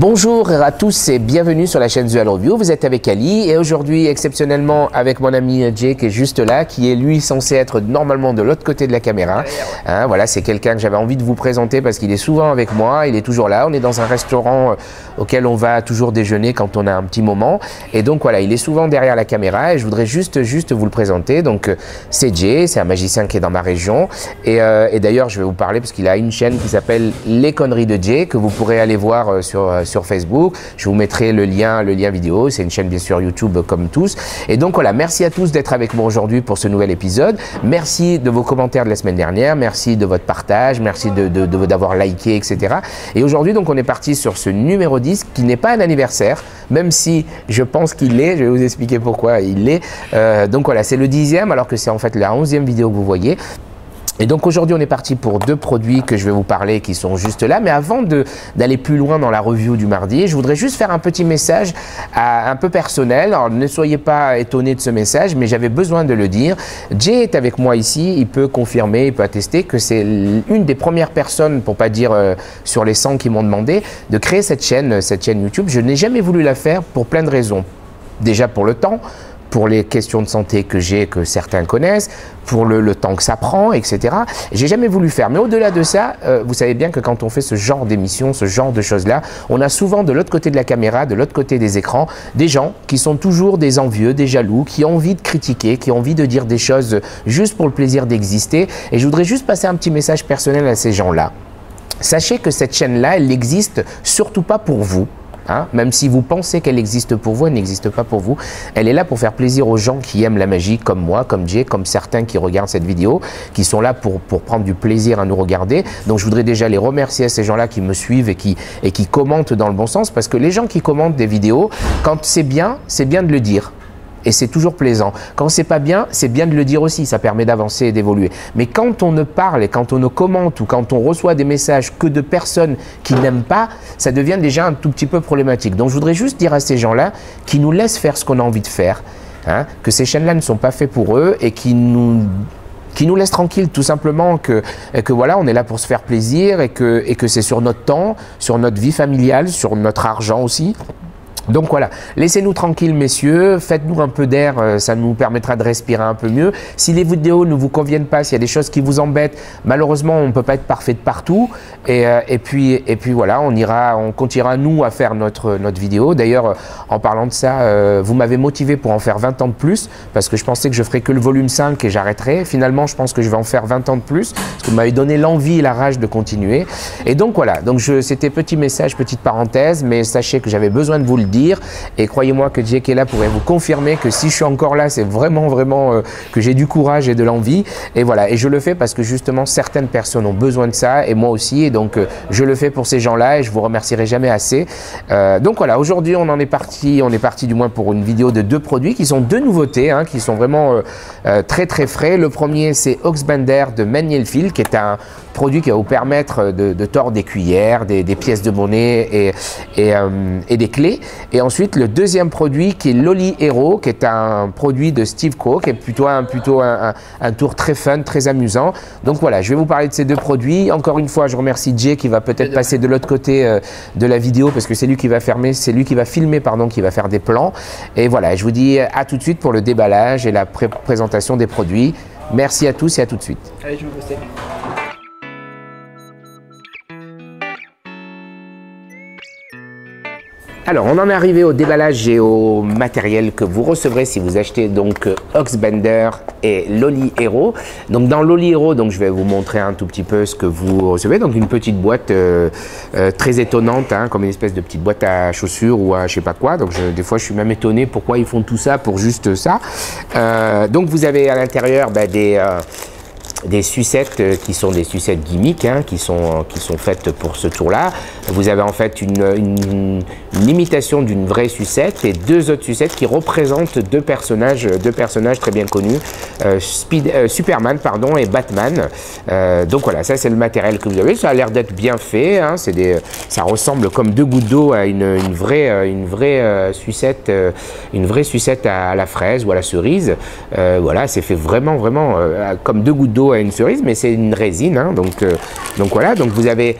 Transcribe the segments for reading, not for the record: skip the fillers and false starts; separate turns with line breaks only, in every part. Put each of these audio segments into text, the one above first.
Bonjour à tous et bienvenue sur la chaîne The Halo Review. Vous êtes avec Ali et aujourd'hui exceptionnellement avec mon ami Jay qui est juste là, qui est lui censé être normalement de l'autre côté de la caméra. Hein, voilà, c'est quelqu'un que j'avais envie de vous présenter parce qu'il est souvent avec moi, il est toujours là. On est dans un restaurant auquel on va toujours déjeuner quand on a un petit moment. Et donc voilà, il est souvent derrière la caméra et je voudrais juste vous le présenter. Donc c'est Jay, c'est un magicien qui est dans ma région. Et d'ailleurs, je vais vous parler parce qu'il a une chaîne qui s'appelle Les Conneries de Jay que vous pourrez aller voir sur Facebook. Je vous mettrai le lien vidéo. C'est une chaîne bien sûr YouTube comme tous. Et donc voilà, merci à tous d'être avec moi aujourd'hui pour ce nouvel épisode. Merci de vos commentaires de la semaine dernière. Merci de votre partage. Merci d'avoir liké, etc. Et aujourd'hui, donc, on est parti sur ce numéro 10 qui n'est pas un anniversaire, même si je pense qu'il l'est. Je vais vous expliquer pourquoi il l'est. Donc voilà, c'est le 10e alors que c'est en fait la 11e vidéo que vous voyez. Et donc aujourd'hui, on est parti pour deux produits que je vais vous parler qui sont juste là. Mais avant d'aller plus loin dans la review du mardi, je voudrais juste faire un petit message un peu personnel. Alors ne soyez pas étonnés de ce message, mais j'avais besoin de le dire. Jay est avec moi ici, il peut confirmer, il peut attester que c'est une des premières personnes, pour pas dire sur les 100 qui m'ont demandé, de créer cette chaîne YouTube. Je n'ai jamais voulu la faire pour plein de raisons. Déjà pour le temps, pour les questions de santé que j'ai, que certains connaissent, pour le temps que ça prend, etc. J'ai jamais voulu faire. Mais au-delà de ça, vous savez bien que quand on fait ce genre d'émission, ce genre de choses-là, on a souvent de l'autre côté de la caméra, de l'autre côté des écrans, des gens qui sont toujours des envieux, des jaloux, qui ont envie de critiquer, qui ont envie de dire des choses juste pour le plaisir d'exister. Et je voudrais juste passer un petit message personnel à ces gens-là. Sachez que cette chaîne-là, elle n'existe surtout pas pour vous. Hein, même si vous pensez qu'elle existe pour vous, elle n'existe pas pour vous. Elle est là pour faire plaisir aux gens qui aiment la magie comme moi, comme Jay, comme certains qui regardent cette vidéo, qui sont là pour prendre du plaisir à nous regarder. Donc je voudrais déjà les remercier à ces gens-là qui me suivent et qui commentent dans le bon sens, parce que les gens qui commentent des vidéos, quand c'est bien de le dire. Et c'est toujours plaisant. Quand c'est pas bien, c'est bien de le dire aussi, ça permet d'avancer et d'évoluer. Mais quand on ne parle et quand on ne commente ou quand on reçoit des messages que de personnes qui n'aiment pas, ça devient déjà un tout petit peu problématique. Donc je voudrais juste dire à ces gens-là qui nous laissent faire ce qu'on a envie de faire, hein, que ces chaînes-là ne sont pas faites pour eux et qui nous laissent tranquilles, tout simplement, que voilà, on est là pour se faire plaisir et que c'est sur notre temps, sur notre vie familiale, sur notre argent aussi. Donc voilà, laissez-nous tranquilles messieurs, faites-nous un peu d'air, ça nous permettra de respirer un peu mieux. Si les vidéos ne vous conviennent pas, s'il y a des choses qui vous embêtent, malheureusement on ne peut pas être parfait de partout. Et puis voilà, on continuera nous à faire notre vidéo. D'ailleurs, en parlant de ça, vous m'avez motivé pour en faire 20 ans de plus, parce que je pensais que je ferais que le volume 5 et j'arrêterais. Finalement, je pense que je vais en faire 20 ans de plus, parce que vous m'avez donné l'envie et la rage de continuer. Et donc voilà, donc c'était petit message, petite parenthèse, mais sachez que j'avais besoin de vous le dire. Et croyez-moi que Jay qui est là pourrait vous confirmer que si je suis encore là, c'est vraiment que j'ai du courage et de l'envie. Et voilà, et je le fais parce que justement certaines personnes ont besoin de ça et moi aussi. Et donc je le fais pour ces gens-là et je vous remercierai jamais assez. Donc voilà, aujourd'hui on est parti du moins pour une vidéo de deux produits qui sont deux nouveautés, hein, qui sont vraiment très frais. Le premier, c'est Oxbender de Manielfield, qui est un produit qui va vous permettre de tordre des cuillères, des pièces de monnaie et des clés. Et ensuite, le deuxième produit qui est Lolly Hero, qui est un produit de Steve Crow, qui est plutôt un tour très fun, très amusant. Donc voilà, je vais vous parler de ces deux produits. Encore une fois, je remercie Jay qui va peut-être passer de l'autre côté de la vidéo parce que c'est lui qui va filmer, qui va faire des plans. Et voilà, je vous dis à tout de suite pour le déballage et la présentation des produits. Merci à tous et à tout de suite.
Allez, je vais poster.
Alors, on en est arrivé au déballage et au matériel que vous recevrez si vous achetez donc Oxbender et Lolly Hero. Donc, dans Lolly Hero, donc, je vais vous montrer un tout petit peu ce que vous recevez. Donc, une petite boîte très étonnante, hein, comme une espèce de petite boîte à chaussures ou à je sais pas quoi. Donc, des fois, je suis même étonné pourquoi ils font tout ça pour juste ça. Donc, vous avez à l'intérieur des sucettes qui sont des sucettes gimmick, hein, qui sont faites pour ce tour-là. Vous avez en fait une imitation d'une vraie sucette et deux autres sucettes qui représentent deux personnages très bien connus, Superman pardon, et Batman. Donc voilà, ça c'est le matériel que vous avez. Ça a l'air d'être bien fait, hein, ça ressemble comme deux gouttes d'eau à une vraie sucette à la fraise ou à la cerise. Voilà, c'est fait vraiment comme deux gouttes d'eau. d'eau à une cerise, mais c'est une résine, hein, donc voilà, donc vous avez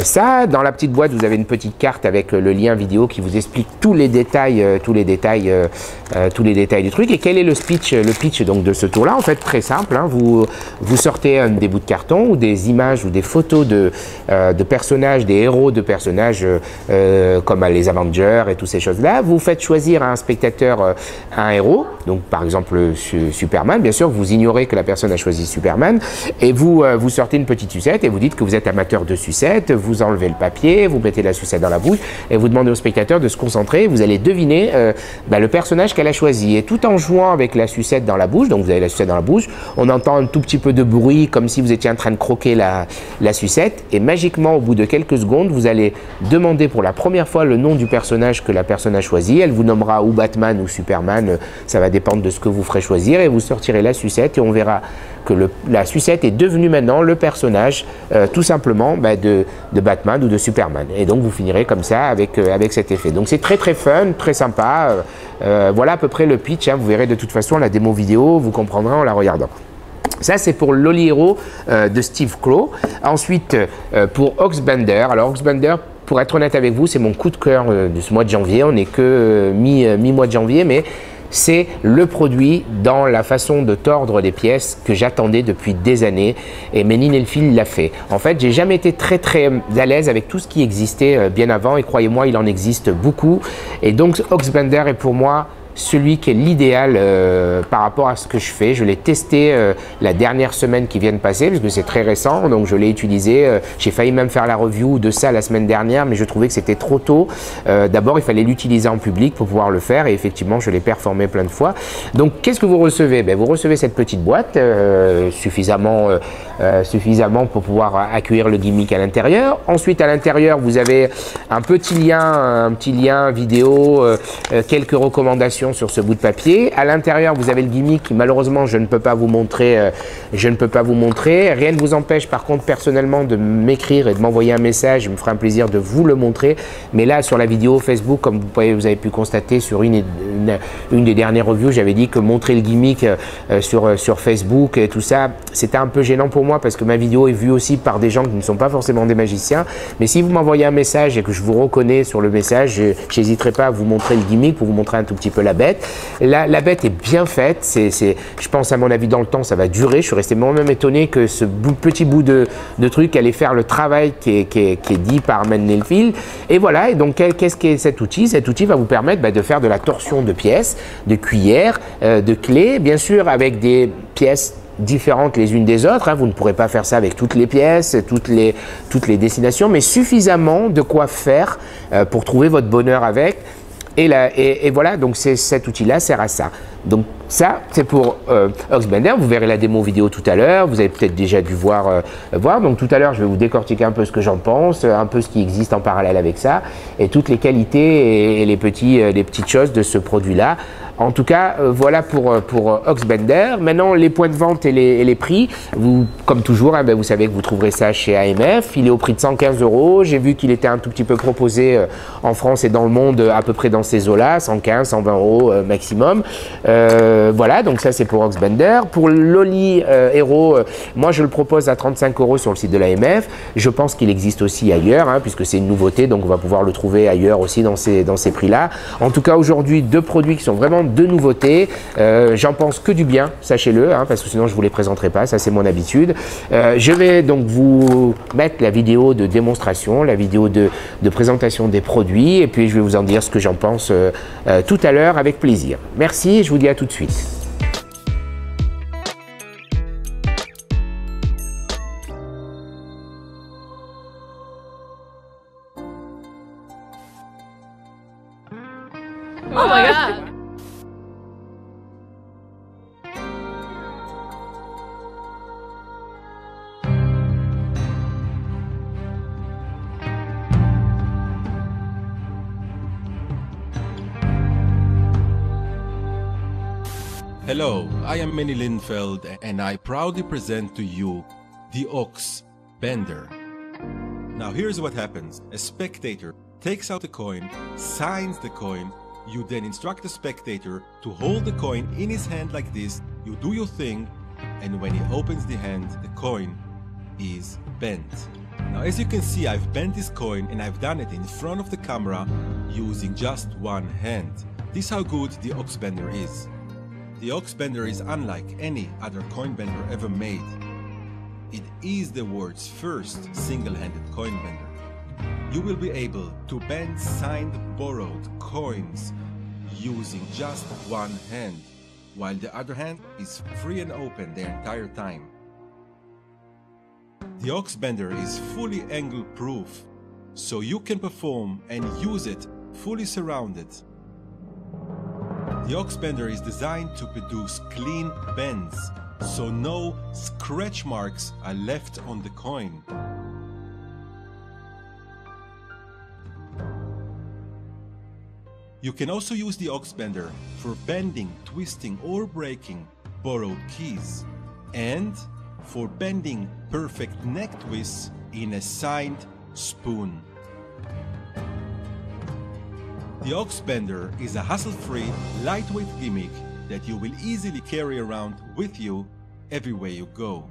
ça. Dans la petite boîte, vous avez une petite carte avec le lien vidéo qui vous explique tous les détails du truc. Et quel est le pitch donc de ce tour-là? En fait, très simple, hein, vous sortez des bouts de carton ou des images ou des photos de personnages, des héros de personnages comme les Avengers et toutes ces choses-là. Vous faites choisir à un spectateur un héros, donc par exemple Superman. Bien sûr, vous ignorez que la personne a choisi Superman et vous sortez une petite sucette et vous dites que vous êtes amateur de sucette. Vous enlevez le papier, vous mettez la sucette dans la bouche et vous demandez au spectateur de se concentrer. Vous allez deviner le personnage qu'elle a choisi. Et tout en jouant avec la sucette dans la bouche, donc vous avez la sucette dans la bouche, on entend un tout petit peu de bruit comme si vous étiez en train de croquer la sucette. Et magiquement, au bout de quelques secondes, vous allez demander pour la première fois le nom du personnage que la personne a choisi. Elle vous nommera ou Batman ou Superman, ça va dépendre de ce que vous ferez choisir. Et vous sortirez la sucette et on verra que la sucette est devenue maintenant le personnage tout simplement de Batman ou de Superman. Et donc vous finirez comme ça avec cet effet. Donc c'est très très fun, très sympa. Voilà à peu près le pitch, hein. Vous verrez de toute façon la démo vidéo, vous comprendrez en la regardant. Ça, c'est pour Loli Hero de Steve Klow. Ensuite, pour Oxbender. Alors, Oxbender, pour être honnête avec vous, c'est mon coup de cœur de ce mois de janvier. On n'est que mi-mois de janvier, mais c'est le produit dans la façon de tordre les pièces que j'attendais depuis des années et Ménine et le fil l'a fait. En fait, j'ai jamais été très à l'aise avec tout ce qui existait bien avant et croyez-moi, il en existe beaucoup. Et donc, Oxbender est pour moi celui qui est l'idéal par rapport à ce que je fais. Je l'ai testé la dernière semaine qui vient de passer, parce que c'est très récent, donc je l'ai utilisé. J'ai failli même faire la review de ça la semaine dernière, mais je trouvais que c'était trop tôt. D'abord, il fallait l'utiliser en public pour pouvoir le faire, et effectivement, je l'ai performé plein de fois. Donc, qu'est-ce que vous recevez? Vous recevez cette petite boîte, suffisamment pour pouvoir accueillir le gimmick à l'intérieur. Ensuite, à l'intérieur, vous avez un petit lien vidéo, quelques recommandations sur ce bout de papier. À l'intérieur, vous avez le gimmick qui malheureusement je ne peux pas vous montrer. Rien ne vous empêche par contre personnellement de m'écrire et de m'envoyer un message. Je me ferai un plaisir de vous le montrer. Mais là, sur la vidéo Facebook, comme vous avez pu constater sur une des dernières reviews, j'avais dit que montrer le gimmick sur Facebook et tout ça, c'était un peu gênant pour moi parce que ma vidéo est vue aussi par des gens qui ne sont pas forcément des magiciens. Mais si vous m'envoyez un message et que je vous reconnais sur le message, je n'hésiterai pas à vous montrer le gimmick pour vous montrer un tout petit peu la bête. La bête est bien faite, je pense à mon avis dans le temps ça va durer. Je suis resté moi-même étonné que ce petit bout de truc allait faire le travail qui est dit par Mendelfil. Et voilà, et donc qu'est-ce qu'est cet outil? Cet outil va vous permettre de faire de la torsion de pièces, de cuillères, de clés, bien sûr avec des pièces différentes les unes des autres, hein. Vous ne pourrez pas faire ça avec toutes les pièces, toutes les destinations, mais suffisamment de quoi faire pour trouver votre bonheur avec. Et voilà, donc cet outil-là sert à ça. Donc ça, c'est pour Oxbender. Vous verrez la démo vidéo tout à l'heure. Vous avez peut-être déjà dû voir. Donc tout à l'heure, je vais vous décortiquer un peu ce que j'en pense, un peu ce qui existe en parallèle avec ça, et toutes les qualités et les petites choses de ce produit-là. En tout cas, voilà pour Oxbender. Maintenant, les points de vente et les prix, comme toujours, hein, vous savez que vous trouverez ça chez AMF. Il est au prix de 115 €. J'ai vu qu'il était un tout petit peu proposé en France et dans le monde à peu près dans ces eaux-là, 115, 120 € maximum. Voilà, donc ça c'est pour Oxbender. Pour Loli Hero, moi je le propose à 35 € sur le site de l'AMF. Je pense qu'il existe aussi ailleurs, hein, puisque c'est une nouveauté, donc on va pouvoir le trouver ailleurs aussi dans ces prix-là. En tout cas, aujourd'hui, deux produits qui sont vraiment de nouveautés. J'en pense que du bien, sachez-le, hein, parce que sinon je ne vous les présenterai pas, ça c'est mon habitude. Je vais donc vous mettre la vidéo de démonstration, la vidéo de présentation des produits, et puis je vais vous en dire ce que j'en pense tout à l'heure avec plaisir. Merci et je vous dis à tout de suite.
Oh my god!
Hello, I am Manny Linfeld and I proudly present to you the Oxbender. Now here's what happens. A spectator takes out a coin, signs the coin, you then instruct the spectator to hold the coin in his hand like this, you do your thing, and when he opens the hand, the coin is bent. Now, as you can see, I've bent this coin and I've done it in front of the camera using just one hand. This is how good the Ox Bender is. The Ox Bender is unlike any other coin bender ever made. It is the world's first single-handed coin bender. You will be able to bend signed borrowed coins using just one hand, while the other hand is free and open the entire time. The Ox Bender is fully angle proof, so you can perform and use it fully surrounded. The Ox Bender is designed to produce clean bends, so no scratch marks are left on the coin. You can also use the Ox Bender for bending, twisting or breaking borrowed keys, and for bending perfect neck twists in a signed spoon. The Ox Bender is a hassle-free, lightweight gimmick that you will easily carry around with you everywhere you go.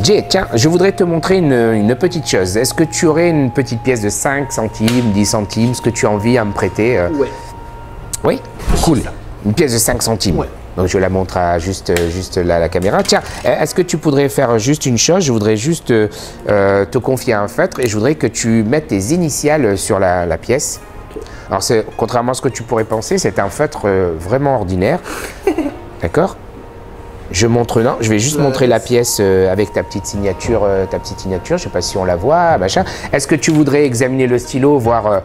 Jay, tiens, je voudrais te montrer une petite chose. Est-ce que tu aurais une petite pièce de 5 centimes, 10 centimes, ce que tu as envie à me prêter
Ouais.
Oui. Cool. Une pièce de 5 centimes.
Ouais.
Donc je la montre à juste là à la caméra. Tiens, est-ce que tu pourrais faire juste une chose? Je voudrais juste te confier un feutre et je voudrais que tu mettes tes initiales sur la pièce. Alors contrairement à ce que tu pourrais penser, c'est un feutre vraiment ordinaire. D'accord? Je vais juste montrer la pièce avec ta petite signature. Je ne sais pas si on la voit, machin. Est-ce que tu voudrais examiner le stylo, voir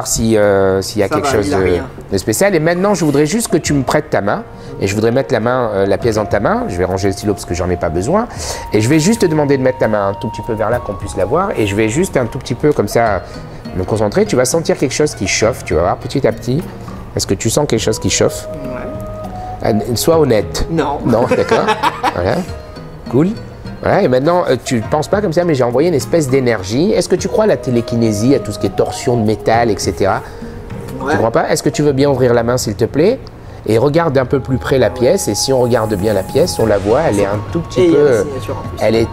s'il y a quelque chose de spécial? Et maintenant, je voudrais juste que tu me prêtes ta main. Et je voudrais mettre la pièce dans ta main. Je vais ranger le stylo parce que j'en ai pas besoin. Et je vais juste te demander de mettre ta main un tout petit peu vers là, qu'on puisse la voir. Et je vais juste un tout petit peu comme ça me concentrer. Tu vas sentir quelque chose qui chauffe. Tu vas voir petit à petit. Est-ce que tu sens quelque chose qui chauffe?
Ouais.
Sois honnête.
Non.
Non, d'accord. Voilà. Cool. Voilà. Et maintenant, tu ne penses pas comme ça, mais j'ai envoyé une espèce d'énergie. Est-ce que tu crois à la télékinésie, à tout ce qui est torsion de métal, etc.
Ouais.
Tu crois pas? Est-ce que tu veux bien ouvrir la main, s'il te plaît? Et regarde d'un peu plus près la pièce. Et si on regarde bien la pièce, on la voit, elle est un tout petit peu... Elle est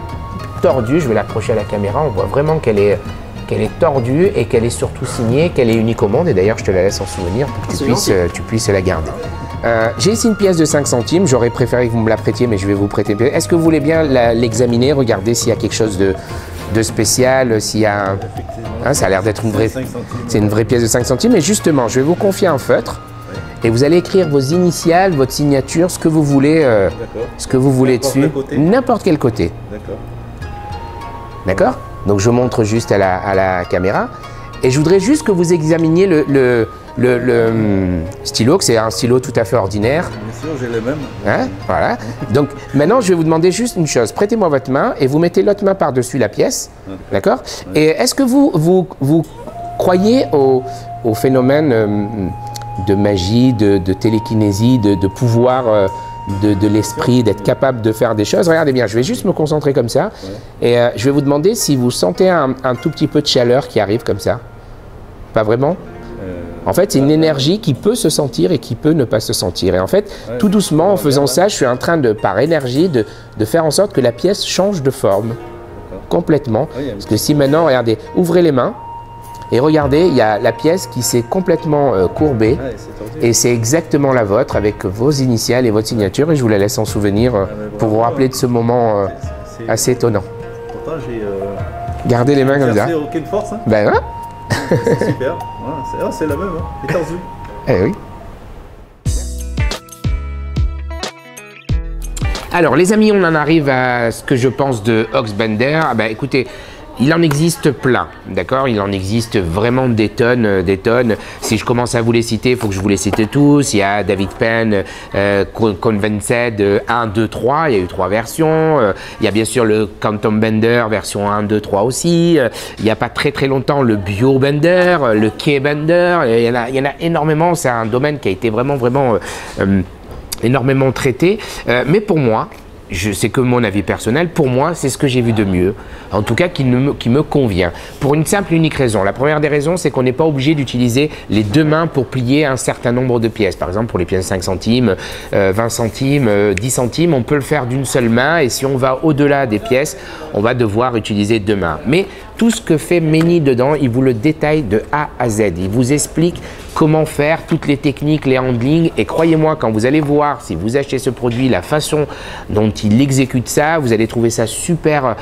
tordue. Je vais l'approcher à la caméra. On voit vraiment qu'elle est tordue et qu'elle est surtout signée, qu'elle est unique au monde. Et d'ailleurs, je te la laisse en souvenir pour que tu puisses la garder. J'ai ici une pièce de 5 centimes, j'aurais préféré que vous me la prêtiez, mais je vais vous prêter une pièce. Est-ce que vous voulez bien l'examiner, regarder s'il y a quelque chose de spécial, s'il y a... Hein, ça a l'air d'être une vraie... C'est une vraie pièce de 5 centimes, et justement, je vais vous confier un feutre, et vous allez écrire vos initiales, votre signature, ce que vous voulez, dessus, n'importe quel côté.
D'accord.
D'accord? Donc je montre juste à la caméra, et je voudrais juste que vous examiniez le stylo, que c'est un stylo tout à fait ordinaire.
Bien sûr, j'ai les mêmes.
Hein? Voilà. Donc maintenant, je vais vous demander juste une chose. Prêtez-moi votre main et vous mettez l'autre main par-dessus la pièce. D'accord? Et est-ce que vous croyez au phénomène de magie, de télékinésie, de pouvoir de l'esprit, d'être capable de faire des choses? Regardez bien, je vais juste me concentrer comme ça. Et je vais vous demander si vous sentez un tout petit peu de chaleur qui arrive comme ça. Pas vraiment? En fait, c'est une énergie qui peut se sentir et qui peut ne pas se sentir. Et en fait, tout doucement, en faisant ça, je suis en train par énergie, de faire en sorte que la pièce change de forme complètement. Parce que si maintenant, regardez, ouvrez les mains et regardez, il y a la pièce qui s'est complètement courbée. Et c'est exactement la vôtre avec vos initiales et votre signature. Et je vous la laisse en souvenir pour vous rappeler de ce moment assez étonnant.
Pourtant, j'ai...
Gardez les mains comme ça.
Aucune force, hein.
Ben ouais.
C'est super. Voilà, c'est la même, hein. Les tordus.
Eh oui. Alors les amis, on en arrive à ce que je pense de Ox Bender. Ah ben, écoutez, Il en existe plein, d'accord? Il en existe vraiment des tonnes, des tonnes. Si je commence à vous les citer, il faut que je vous les cite tous. Il y a David Penn, Convenced 1, 2, 3, il y a eu 3 versions. Il y a bien sûr le Quantum Bender version 1, 2, 3 aussi. Il n'y a pas très longtemps le Bio Bender, le Key Bender. Il y en a énormément. C'est un domaine qui a été vraiment énormément traité. Mais pour moi, c'est que mon avis personnel, pour moi, c'est ce que j'ai vu de mieux, en tout cas qui me convient, pour une simple et unique raison. La première des raisons, c'est qu'on n'est pas obligé d'utiliser les 2 mains pour plier un certain nombre de pièces. Par exemple, pour les pièces 5 centimes, 20 centimes, 10 centimes, on peut le faire d'une seule main, et si on va au-delà des pièces, on va devoir utiliser 2 mains. Mais tout ce que fait Many dedans, il vous le détaille de A à Z. Il vous explique comment faire, toutes les techniques, les handlings, et croyez-moi, quand vous allez voir, si vous achetez ce produit, la façon dont il exécute ça, vous allez trouver ça super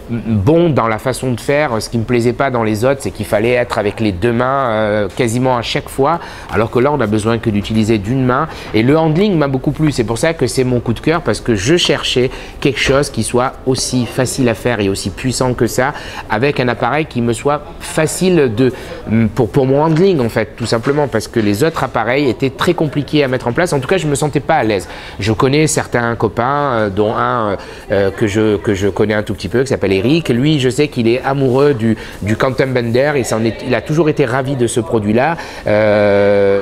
bon dans la façon de faire. Ce qui me plaisait pas dans les autres, c'est qu'il fallait être avec les 2 mains quasiment à chaque fois, alors que là, on a besoin que d'utiliser d'une main, et le handling m'a beaucoup plu. C'est pour ça que c'est mon coup de cœur, parce que je cherchais quelque chose qui soit aussi facile à faire et aussi puissant que ça, avec un appareil qui me soit facile pour mon handling, en fait, tout simplement, parce que les autres appareils étaient très compliqués à mettre en place. En tout cas, je me sentais pas à l'aise. Je connais certains copains, dont un que je connais un tout petit peu, qui s'appelle Eric. Lui, je sais qu'il est amoureux du Quantum Bender, et il a toujours été ravi de ce produit-là.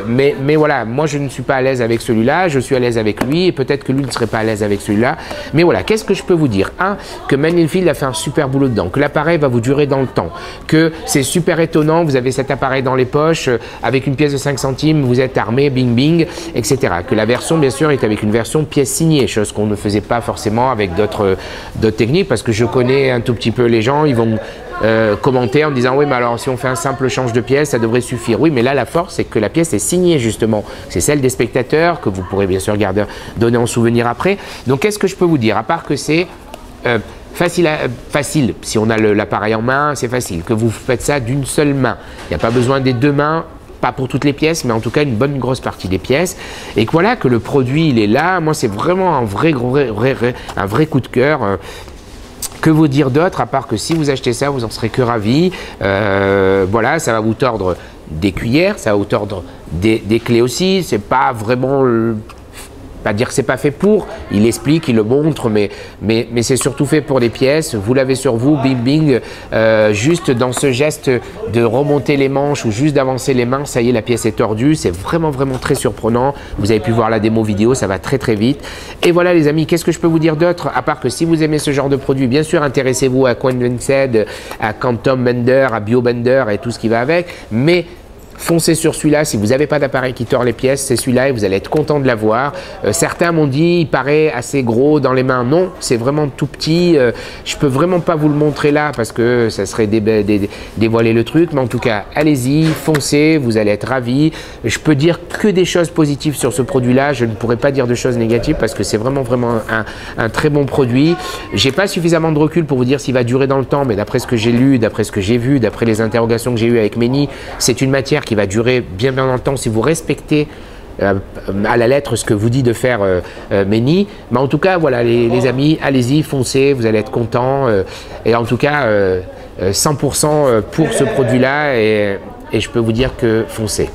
Mais voilà, moi, je ne suis pas à l'aise avec celui-là. Je suis à l'aise avec lui, et peut-être que lui ne serait pas à l'aise avec celui-là. Mais voilà, qu'est-ce que je peux vous dire? Que Manfield a fait un super boulot dedans, que l'appareil va vous durer dans le temps, que c'est super étonnant, vous avez cet appareil dans les poches, avec une pièce de 5 centimes, vous êtes armé, bing bing, etc. Que la version, bien sûr, est avec une version pièce signée, chose qu'on ne faisait pas forcément avec d'autres techniques, parce que je connais un tout petit peu les gens, ils vont commenter en disant oui, mais alors si on fait un simple change de pièce, ça devrait suffire. Oui, mais là, la force, c'est que la pièce est signée, justement. C'est celle des spectateurs, que vous pourrez bien sûr donner en souvenir après. Donc, qu'est-ce que je peux vous dire, à part que c'est facile, si on a l'appareil en main, c'est facile, que vous faites ça d'une seule main. Il n'y a pas besoin des 2 mains, pas pour toutes les pièces, mais en tout cas une bonne grosse partie des pièces. Et que voilà, que le produit, il est là. Moi, c'est vraiment un vrai coup de cœur. Que vous dire d'autre, à part que si vous achetez ça, vous en serez que ravis. Voilà, ça va vous tordre des cuillères, ça va vous tordre des clés aussi. C'est pas vraiment... Pas dire que c'est pas fait pour, il explique, il le montre, mais c'est surtout fait pour les pièces. Vous l'avez sur vous, bing bing, juste dans ce geste de remonter les manches ou juste d'avancer les mains, ça y est, la pièce est tordue. C'est vraiment très surprenant. Vous avez pu voir la démo vidéo, ça va très vite. Et voilà les amis, qu'est-ce que je peux vous dire d'autre, à part que si vous aimez ce genre de produit, bien sûr intéressez-vous à Convenced, à Quantum Bender, à Bio Bender et tout ce qui va avec, mais foncez sur celui-là. Si vous n'avez pas d'appareil qui tord les pièces, c'est celui-là et vous allez être content de l'avoir. Certains m'ont dit, il paraît assez gros dans les mains. Non, c'est vraiment tout petit. Je peux vraiment pas vous le montrer là parce que ça serait dévoiler le truc. Mais en tout cas, allez-y, foncez, vous allez être ravis. Je peux dire que des choses positives sur ce produit-là. Je ne pourrais pas dire de choses négatives parce que c'est vraiment un très bon produit. J'ai pas suffisamment de recul pour vous dire s'il va durer dans le temps, mais d'après ce que j'ai lu, d'après ce que j'ai vu, d'après les interrogations que j'ai eues avec Many, c'est une matière qui va durer bien dans le temps si vous respectez à la lettre ce que vous dit de faire Many. Mais en tout cas, voilà les amis, allez-y, foncez, vous allez être contents. Et en tout cas, 100% pour ce produit-là et je peux vous dire que foncez.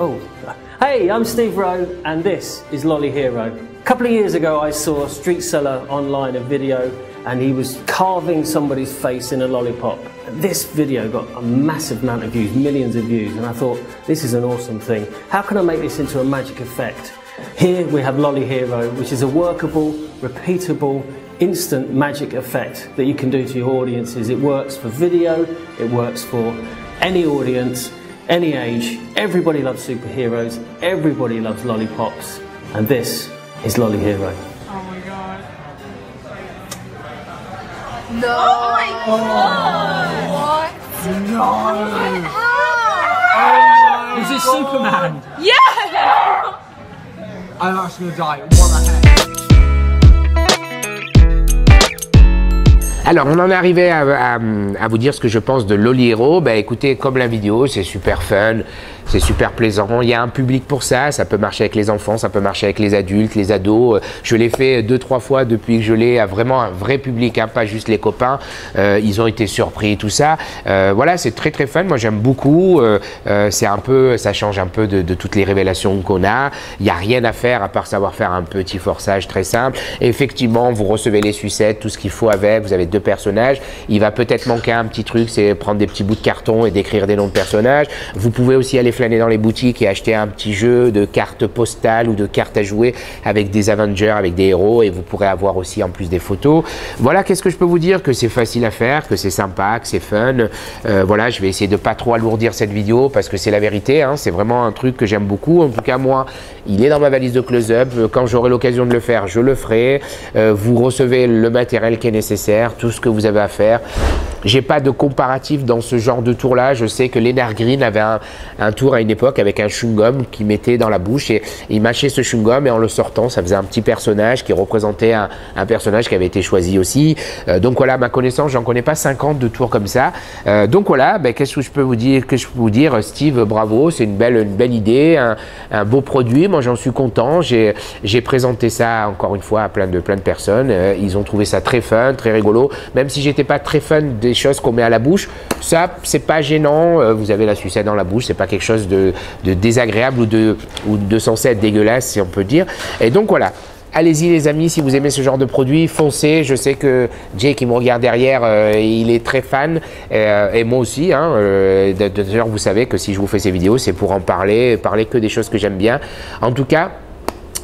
Oh, hey, I'm Steve Rowe and this is Lolly Hero. A couple of years ago I saw Street Seller online, a video, and he was carving somebody's face in a lollipop. This video got a massive amount of views, millions of views, and I thought, this is an awesome thing. How can I make this into a magic effect? Here we have Lolly Hero, which is a workable, repeatable, instant magic effect that you can do to your audiences. It works for video, it works for any audience, any age. Everybody loves superheroes, everybody loves lollipops, and this is Lolly Hero.
Oh my god. No! Oh my god! What? No! How?
Is this Superman?
Yeah!
I'm actually gonna die. What the heck?
Alors, on en est arrivé à vous dire ce que je pense de Loli Hero. Ben, écoutez, comme la vidéo, c'est super fun, c'est super plaisant. Il y a un public pour ça. Ça peut marcher avec les enfants, ça peut marcher avec les adultes, les ados. Je l'ai fait 2-3 fois depuis que je l'ai à vraiment un vrai public, hein, pas juste les copains. Ils ont été surpris, tout ça. Voilà, c'est très très fun. Moi, j'aime beaucoup. C'est un peu, ça change un peu de toutes les révélations qu'on a. Il n'y a rien à faire à part savoir faire un petit forçage très simple. Et effectivement, vous recevez les sucettes, tout ce qu'il faut avec. Vous avez 2 personnages. Il va peut-être manquer un petit truc, c'est prendre des petits bouts de carton et d'écrire des noms de personnages. Vous pouvez aussi aller flâner dans les boutiques et acheter un petit jeu de cartes postales ou de cartes à jouer avec des Avengers, avec des héros, et vous pourrez avoir aussi en plus des photos. Voilà, qu'est-ce que je peux vous dire? Que c'est facile à faire, que c'est sympa, que c'est fun. Voilà, je vais essayer de pas trop alourdir cette vidéo parce que c'est la vérité, hein, c'est vraiment un truc que j'aime beaucoup. En tout cas, moi, il est dans ma valise de close-up. Quand j'aurai l'occasion de le faire, je le ferai. Vous recevez le matériel qui est nécessaire, tout ce que vous avez à faire. J'ai pas de comparatif dans ce genre de tour là. Je sais que Lennart Green avait un tour à une époque avec un chewing-gum qu'il mettait dans la bouche et il mâchait ce chewing-gum et en le sortant ça faisait un petit personnage qui représentait un personnage qui avait été choisi aussi. Donc voilà, à ma connaissance, j'en connais pas 50 de tours comme ça. Donc voilà, ben, qu'est-ce que je peux vous dire, Steve, bravo, c'est une belle idée, un beau produit. Moi j'en suis content. J'ai présenté ça encore une fois à plein de personnes. Ils ont trouvé ça très fun, très rigolo. Même si j'étais pas très fan des choses qu'on met à la bouche, ça c'est pas gênant. Vous avez la sucette dans la bouche, c'est pas quelque chose de désagréable ou de censé être dégueulasse, si on peut dire. Et donc voilà. Allez-y les amis, si vous aimez ce genre de produit, foncez. Je sais que Jay qui me regarde derrière, il est très fan, et moi aussi. Hein, d'ailleurs, vous savez que si je vous fais ces vidéos, c'est pour en parler que des choses que j'aime bien. En tout cas,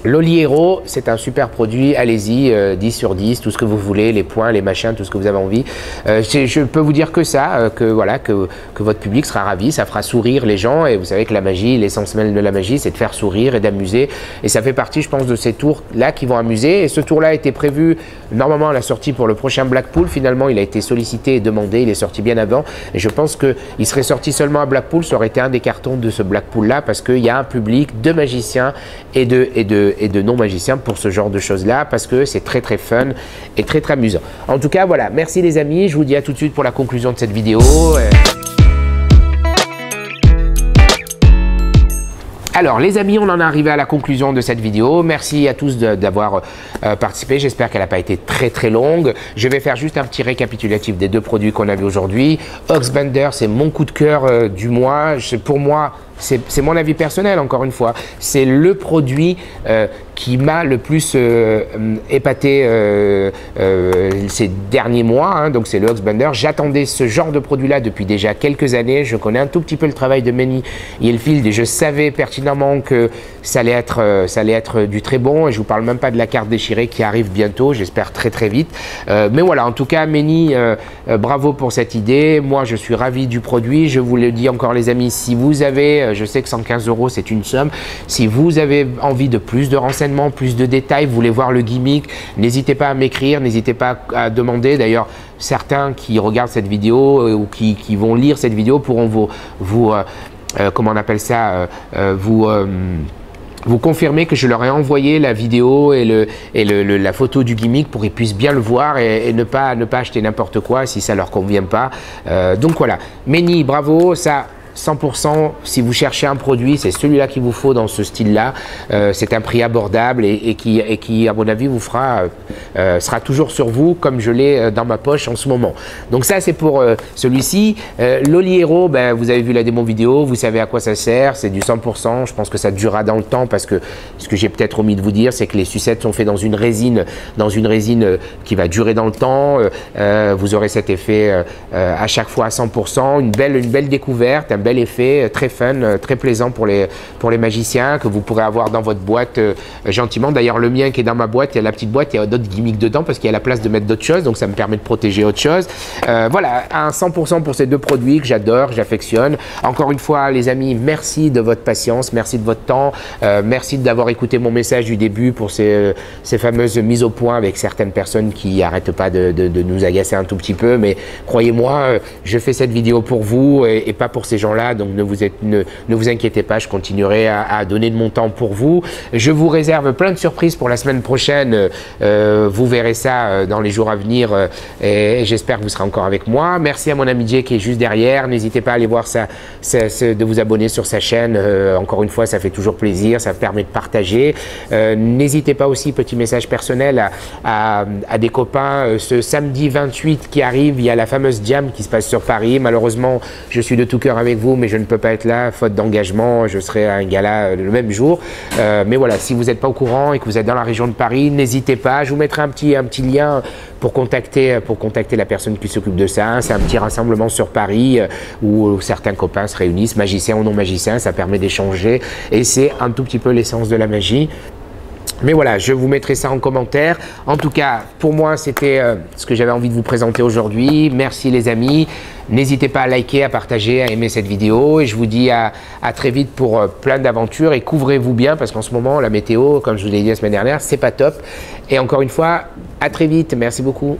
Loli Hero, c'est un super produit, allez-y, 10 sur 10, tout ce que vous voulez, les points, les machins, tout ce que vous avez envie. Je peux vous dire que ça, que voilà, que votre public sera ravi, ça fera sourire les gens, et vous savez que la magie, l'essence même de la magie, c'est de faire sourire et d'amuser, et ça fait partie, je pense, de ces tours-là qui vont amuser, et ce tour-là était prévu normalement à la sortie pour le prochain Blackpool. Finalement, il a été sollicité et demandé, il est sorti bien avant, et je pense qu'il serait sorti seulement à Blackpool, ça aurait été un des cartons de ce Blackpool-là, parce qu'il y a un public de magiciens et de non-magiciens pour ce genre de choses-là, parce que c'est très très fun et très très amusant. En tout cas, voilà, merci les amis, je vous dis à tout de suite pour la conclusion de cette vidéo. Alors les amis, on en est arrivé à la conclusion de cette vidéo. Merci à tous d'avoir participé. J'espère qu'elle n'a pas été très très longue. Je vais faire juste un petit récapitulatif des 2 produits qu'on a vu aujourd'hui. Oxbender, c'est mon coup de cœur du mois. Pour moi, c'est mon avis personnel, encore une fois. C'est le produit qui m'a le plus épaté ces derniers mois. Hein, donc c'est le Oxbender. J'attendais ce genre de produit-là depuis déjà quelques années. Je connais un tout petit peu le travail de Manny Hielfield et je savais pertinemment que ça allait être du très bon. Et je vous parle même pas de la carte déchirée qui arrive bientôt, j'espère très très vite. Mais voilà, en tout cas, Manny, bravo pour cette idée. Moi, je suis ravi du produit. Je vous le dis encore les amis, si vous avez, je sais que 115 € c'est une somme, si vous avez envie de plus de renseignements, plus de détails, vous voulez voir le gimmick, n'hésitez pas à m'écrire, n'hésitez pas à demander. D'ailleurs, certains qui regardent cette vidéo ou qui vont lire cette vidéo pourront comment on appelle ça, vous confirmer que je leur ai envoyé la vidéo et la photo du gimmick pour qu'ils puissent bien le voir et ne pas acheter n'importe quoi si ça leur convient pas. Donc voilà, Manny, bravo, ça 100%, si vous cherchez un produit, c'est celui-là qu'il vous faut dans ce style-là. C'est un prix abordable et qui, à mon avis, vous sera toujours sur vous comme je l'ai dans ma poche en ce moment. Donc ça, c'est pour celui-ci. Loli Hero, ben, vous avez vu la démo vidéo, vous savez à quoi ça sert, c'est du 100%. Je pense que ça durera dans le temps parce que ce que j'ai peut-être omis de vous dire, c'est que les sucettes sont faites dans une résine qui va durer dans le temps. Vous aurez cet effet à chaque fois à 100%. Une belle découverte, un bel effet, très fun, très plaisant pour les magiciens que vous pourrez avoir dans votre boîte gentiment. D'ailleurs, le mien qui est dans ma boîte, il y a la petite boîte, il y a d'autres gimmicks dedans parce qu'il y a la place de mettre d'autres choses, donc ça me permet de protéger autre chose. Voilà, un 100% pour ces 2 produits que j'adore, j'affectionne. Encore une fois, les amis, merci de votre patience, merci de votre temps, merci d'avoir écouté mon message du début pour ces fameuses mises au point avec certaines personnes qui n'arrêtent pas de nous agacer un tout petit peu, mais croyez-moi, je fais cette vidéo pour vous et pas pour ces gens-là temps-là, donc ne vous inquiétez pas, je continuerai à donner de mon temps pour vous. Je vous réserve plein de surprises pour la semaine prochaine, vous verrez ça dans les jours à venir et j'espère que vous serez encore avec moi. Merci à mon ami Jay qui est juste derrière, n'hésitez pas à aller voir de vous abonner sur sa chaîne, encore une fois ça fait toujours plaisir, ça permet de partager. N'hésitez pas aussi, petit message personnel à des copains, ce samedi 28 qui arrive, il y a la fameuse Jam qui se passe sur Paris. Malheureusement, je suis de tout cœur avec vous, mais je ne peux pas être là, faute d'engagement, je serai à un gala le même jour. Mais voilà, si vous n'êtes pas au courant et que vous êtes dans la région de Paris, n'hésitez pas, je vous mettrai un petit lien pour contacter la personne qui s'occupe de ça. C'est un petit rassemblement sur Paris où certains copains se réunissent, magiciens ou non magiciens, ça permet d'échanger et c'est un tout petit peu l'essence de la magie. Mais voilà, je vous mettrai ça en commentaire. En tout cas, pour moi, c'était ce que j'avais envie de vous présenter aujourd'hui. Merci les amis. N'hésitez pas à liker, à partager, à aimer cette vidéo. Et je vous dis à très vite pour plein d'aventures. Et couvrez-vous bien parce qu'en ce moment, la météo, comme je vous l'ai dit la semaine dernière, c'est pas top. Et encore une fois, à très vite. Merci beaucoup.